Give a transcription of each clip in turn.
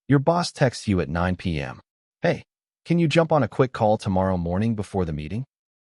Your boss texts you at 9 p.m. Hey, can you jump on a quick call tomorrow morning before the meeting?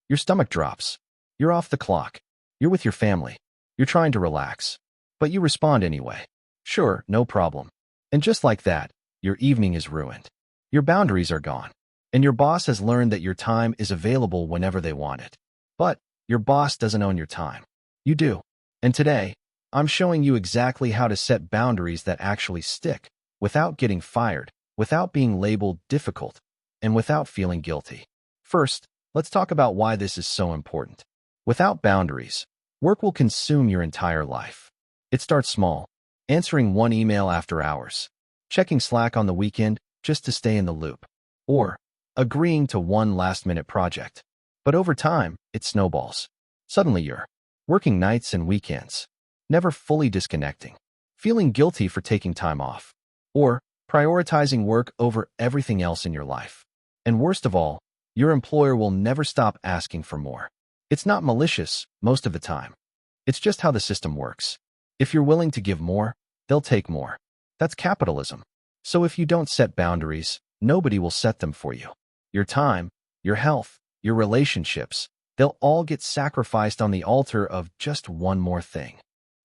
Your stomach drops. You're off the clock. You're with your family. You're trying to relax. But you respond anyway. Sure, no problem. And just like that, your evening is ruined. Your boundaries are gone. And your boss has learned that your time is available whenever they want it. But your boss doesn't own your time. You do. And today, I'm showing you exactly how to set boundaries that actually stick, without getting fired, without being labeled difficult, and without feeling guilty. First, let's talk about why this is so important. Without boundaries, work will consume your entire life. It starts small, answering one email after hours, checking Slack on the weekend just to stay in the loop, or agreeing to one last-minute project. But over time, it snowballs. Suddenly you're working nights and weekends, never fully disconnecting, feeling guilty for taking time off, or prioritizing work over everything else in your life. And worst of all, your employer will never stop asking for more. It's not malicious most of the time. It's just how the system works. If you're willing to give more, they'll take more. That's capitalism. So if you don't set boundaries, nobody will set them for you. Your time, your health, your relationships, they'll all get sacrificed on the altar of just one more thing.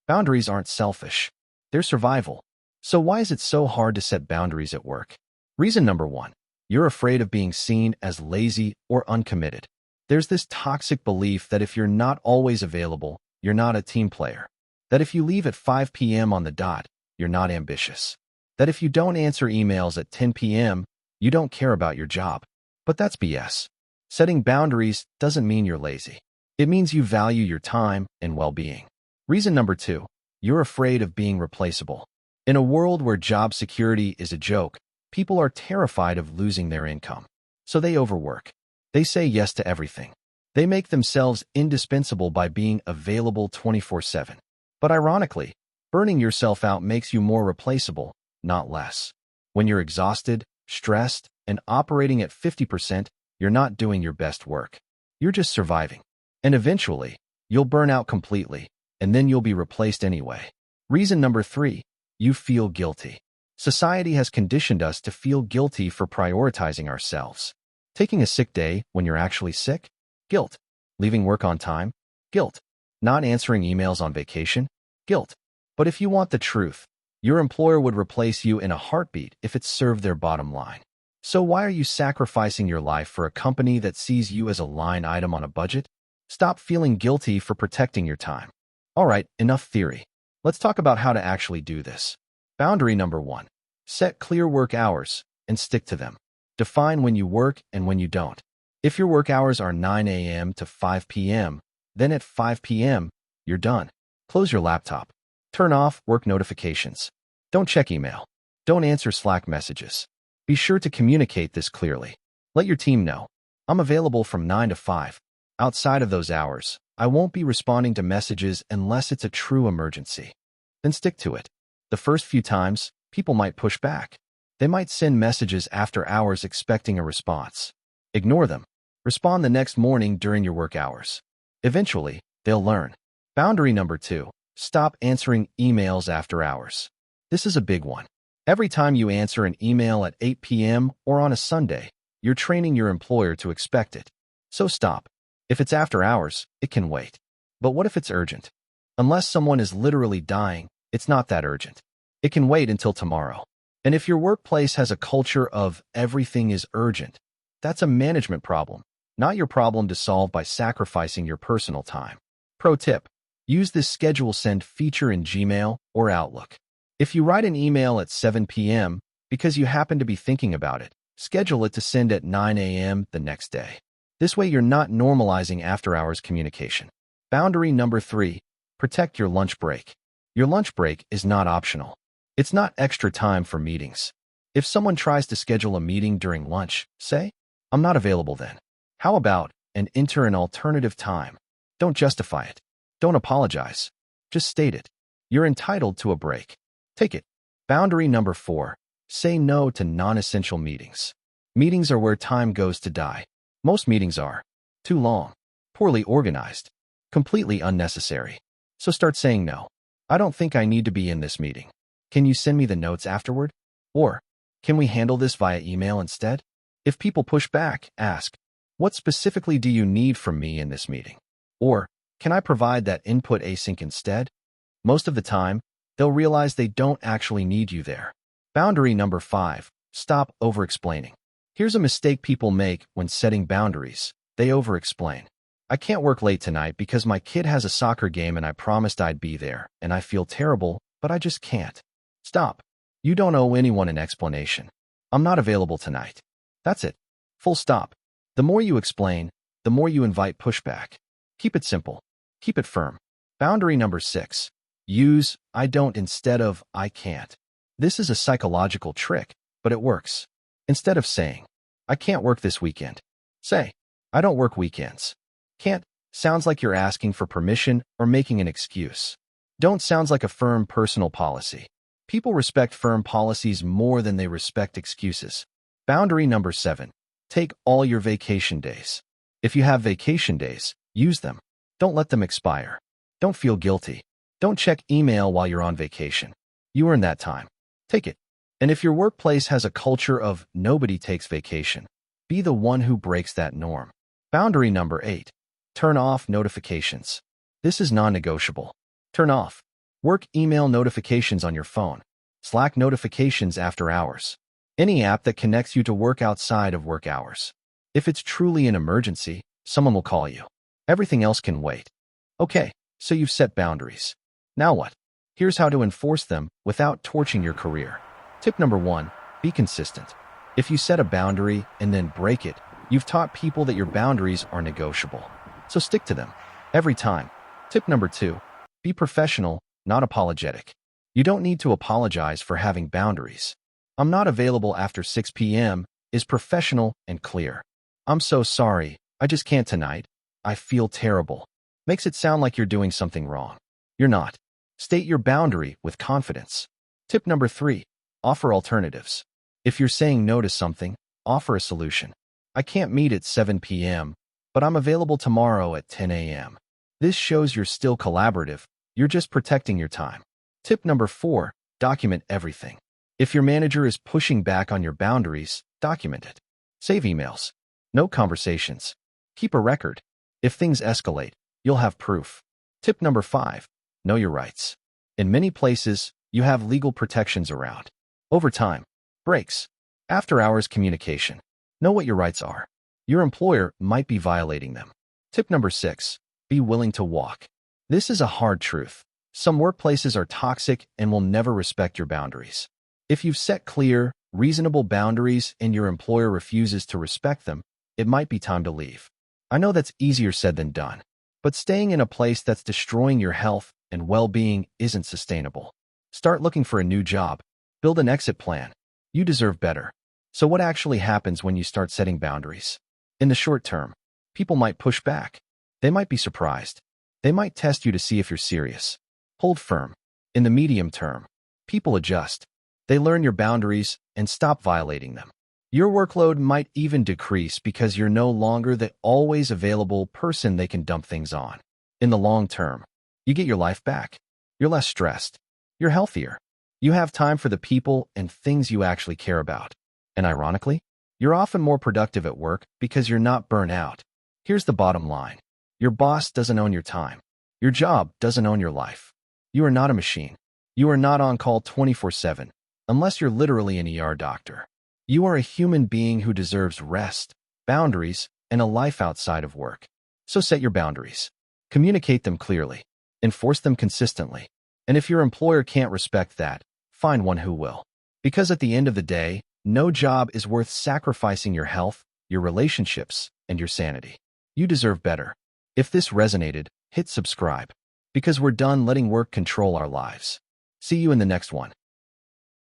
Boundaries aren't selfish. They're survival. So why is it so hard to set boundaries at work? Reason number one, you're afraid of being seen as lazy or uncommitted. There's this toxic belief that if you're not always available, you're not a team player. That if you leave at 5 p.m. on the dot, you're not ambitious. That if you don't answer emails at 10 p.m., you don't care about your job. But that's BS. Setting boundaries doesn't mean you're lazy. It means you value your time and well-being. Reason number two, you're afraid of being replaceable. In a world where job security is a joke, people are terrified of losing their income. So they overwork. They say yes to everything. They make themselves indispensable by being available 24/7. But ironically, burning yourself out makes you more replaceable, not less. When you're exhausted, stressed, and operating at 50%, you're not doing your best work. You're just surviving. And eventually, you'll burn out completely, and then you'll be replaced anyway. Reason number three, you feel guilty. Society has conditioned us to feel guilty for prioritizing ourselves. Taking a sick day when you're actually sick? Guilt. Leaving work on time? Guilt. Not answering emails on vacation? Guilt. But if you want the truth, your employer would replace you in a heartbeat if it served their bottom line. So why are you sacrificing your life for a company that sees you as a line item on a budget? Stop feeling guilty for protecting your time. All right, enough theory. Let's talk about how to actually do this. Boundary number one, set clear work hours and stick to them. Define when you work and when you don't. If your work hours are 9 a.m. to 5 p.m., then at 5 p.m., you're done. Close your laptop. Turn off work notifications. Don't check email. Don't answer Slack messages. Be sure to communicate this clearly. Let your team know. I'm available from 9 to 5. Outside of those hours, I won't be responding to messages unless it's a true emergency. Then stick to it. The first few times, people might push back. They might send messages after hours expecting a response. Ignore them. Respond the next morning during your work hours. Eventually, they'll learn. Boundary number two, stop answering emails after hours. This is a big one. Every time you answer an email at 8 p.m. or on a Sunday, you're training your employer to expect it. So stop. If it's after hours, it can wait. But what if it's urgent? Unless someone is literally dying, it's not that urgent. It can wait until tomorrow. And if your workplace has a culture of everything is urgent, that's a management problem, not your problem to solve by sacrificing your personal time. Pro tip, use this schedule send feature in Gmail or Outlook. If you write an email at 7 p.m. because you happen to be thinking about it, schedule it to send at 9 a.m. the next day. This way you're not normalizing after-hours communication. Boundary number three, protect your lunch break. Your lunch break is not optional. It's not extra time for meetings. If someone tries to schedule a meeting during lunch, say, I'm not available then. How about, and enter an alternative time? Don't justify it. Don't apologize. Just state it. You're entitled to a break. Take it. Boundary number four, say no to non-essential meetings. Meetings are where time goes to die. Most meetings are too long, poorly organized, completely unnecessary. So start saying no. I don't think I need to be in this meeting. Can you send me the notes afterward? Or, Can we handle this via email instead? If people push back, ask, what specifically do you need from me in this meeting? Or, can I provide that input async instead? Most of the time, they'll realize they don't actually need you there. Boundary number 5, stop over-explaining. Here's a mistake people make when setting boundaries. They over-explain. I can't work late tonight because my kid has a soccer game and I promised I'd be there, and I feel terrible, but I just can't. Stop. You don't owe anyone an explanation. I'm not available tonight. That's it. Full stop. The more you explain, the more you invite pushback. Keep it simple. Keep it firm. Boundary number 6. Use I don't instead of I can't. This is a psychological trick, but it works. Instead of saying, I can't work this weekend, say, I don't work weekends. Can't sounds like you're asking for permission or making an excuse. Don't sounds like a firm personal policy. People respect firm policies more than they respect excuses. Boundary number 7. Take all your vacation days. If you have vacation days, use them. Don't let them expire. Don't feel guilty. Don't check email while you're on vacation. You earn that time. Take it. And if your workplace has a culture of nobody takes vacation, be the one who breaks that norm. Boundary number 8. Turn off notifications. This is non-negotiable. Turn off work email notifications on your phone, Slack notifications after hours, any app that connects you to work outside of work hours. If it's truly an emergency, someone will call you. Everything else can wait. Okay, so you've set boundaries. Now what? Here's how to enforce them without torching your career. Tip number 1, be consistent. If you set a boundary and then break it, you've taught people that your boundaries are negotiable. So stick to them every time. Tip number 2, be professional, not apologetic. You don't need to apologize for having boundaries. I'm not available after 6 p.m. is professional and clear. I'm so sorry, I just can't tonight. I feel terrible. Makes it sound like you're doing something wrong. You're not. State your boundary with confidence. Tip number 3, offer alternatives. If you're saying no to something, offer a solution. I can't meet at 7 p.m., but I'm available tomorrow at 10 a.m. This shows you're still collaborative, you're just protecting your time. Tip number 4, document everything. If your manager is pushing back on your boundaries, document it. Save emails. Note conversations. Keep a record. If things escalate, you'll have proof. Tip number 5, know your rights. In many places, you have legal protections around. Overtime, breaks, after-hours communication. Know what your rights are. Your employer might be violating them. Tip number 6, be willing to walk. This is a hard truth. Some workplaces are toxic and will never respect your boundaries. If you've set clear, reasonable boundaries and your employer refuses to respect them, it might be time to leave. I know that's easier said than done, but staying in a place that's destroying your health and well-being isn't sustainable. Start looking for a new job. Build an exit plan. You deserve better. So what actually happens when you start setting boundaries? In the short term, people might push back. They might be surprised. They might test you to see if you're serious. Hold firm. In the medium term, people adjust. They learn your boundaries and stop violating them. Your workload might even decrease because you're no longer the always available person they can dump things on. In the long term, you get your life back. You're less stressed. You're healthier. You have time for the people and things you actually care about. And ironically, you're often more productive at work because you're not burnt out. Here's the bottom line. Your boss doesn't own your time. Your job doesn't own your life. You are not a machine. You are not on call 24/7, unless you're literally an ER doctor. You are a human being who deserves rest, boundaries, and a life outside of work. So set your boundaries. Communicate them clearly. Enforce them consistently. And if your employer can't respect that, find one who will. Because at the end of the day, no job is worth sacrificing your health, your relationships, and your sanity. You deserve better. If this resonated, hit subscribe. Because we're done letting work control our lives. See you in the next one.